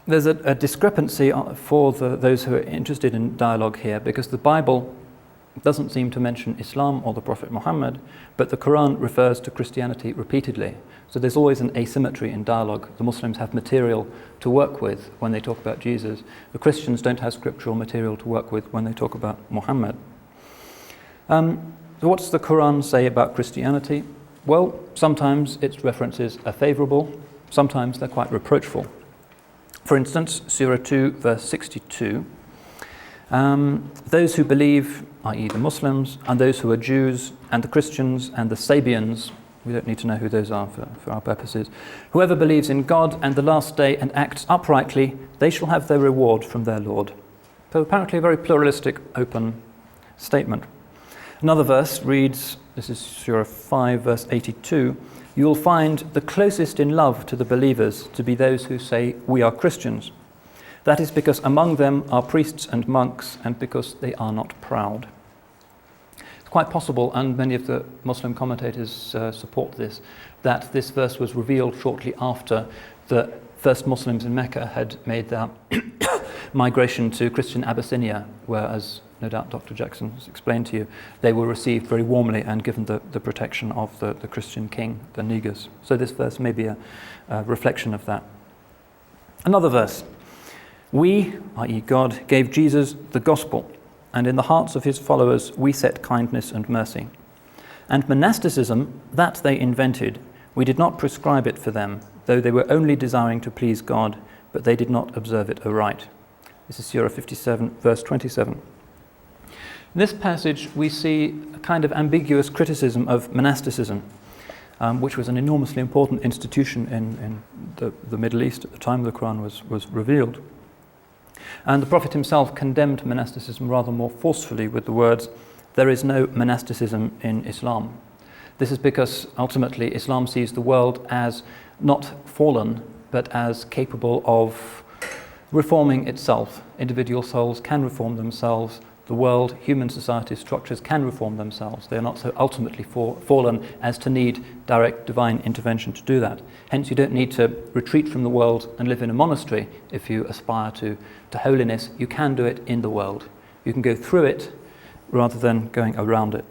there's a discrepancy for those who are interested in dialogue here, because the Bible doesn't seem to mention Islam or the Prophet Muhammad, but the Qur'an refers to Christianity repeatedly. So there's always an asymmetry in dialogue. The Muslims have material to work with when they talk about Jesus. The Christians don't have scriptural material to work with when they talk about Muhammad. So what does the Qur'an say about Christianity? Well, sometimes its references are favourable, sometimes they're quite reproachful. For instance, Surah 2, verse 62, those who believe, i.e. the Muslims, and those who are Jews, and the Christians, and the Sabians, we don't need to know who those are for our purposes, whoever believes in God and the last day and acts uprightly, they shall have their reward from their Lord. So apparently a very pluralistic, open statement. Another verse reads, this is Surah 5, verse 82, you will find the closest in love to the believers to be those who say, we are Christians. That is because among them are priests and monks, and because they are not proud. It's quite possible, and many of the Muslim commentators support this, that this verse was revealed shortly after the first Muslims in Mecca had made their migration to Christian Abyssinia, where, as no doubt Dr. Jackson has explained to you, they were received very warmly and given the protection of the Christian king, the Negus. So this verse may be a reflection of that. Another verse. We, i.e. God, gave Jesus the gospel, and in the hearts of his followers we set kindness and mercy. And monasticism, that they invented, we did not prescribe it for them, though they were only desiring to please God, but they did not observe it aright. This is Surah 57, verse 27. In this passage, we see a kind of ambiguous criticism of monasticism, which was an enormously important institution in the Middle East at the time the Qur'an was revealed. And the Prophet himself condemned monasticism rather more forcefully with the words, there is no monasticism in Islam. This is because ultimately Islam sees the world as not fallen, but as capable of reforming itself. Individual souls can reform themselves. The world, human society structures can reform themselves. They are not so ultimately fallen as to need direct divine intervention to do that. Hence, you don't need to retreat from the world and live in a monastery if you aspire to holiness. You can do it in the world. You can go through it rather than going around it.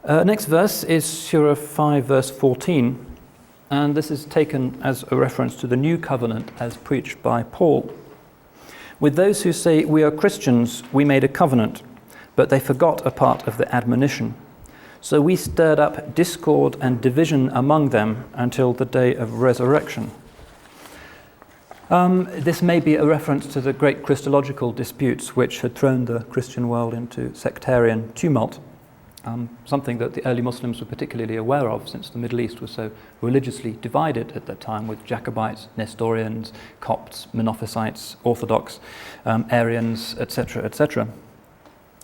Next verse is Surah 5, verse 14, and this is taken as a reference to the new covenant as preached by Paul. With those who say, we are Christians, we made a covenant, but they forgot a part of the admonition. So we stirred up discord and division among them until the day of resurrection. This may be a reference to the great Christological disputes which had thrown the Christian world into sectarian tumult, something that the early Muslims were particularly aware of, since the Middle East was so religiously divided at that time, with Jacobites, Nestorians, Copts, Monophysites, Orthodox, Arians, etc., etc.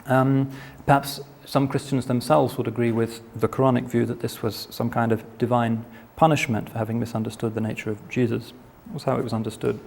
Perhaps some Christians themselves would agree with the Quranic view that this was some kind of divine punishment for having misunderstood the nature of Jesus. That was how it was understood.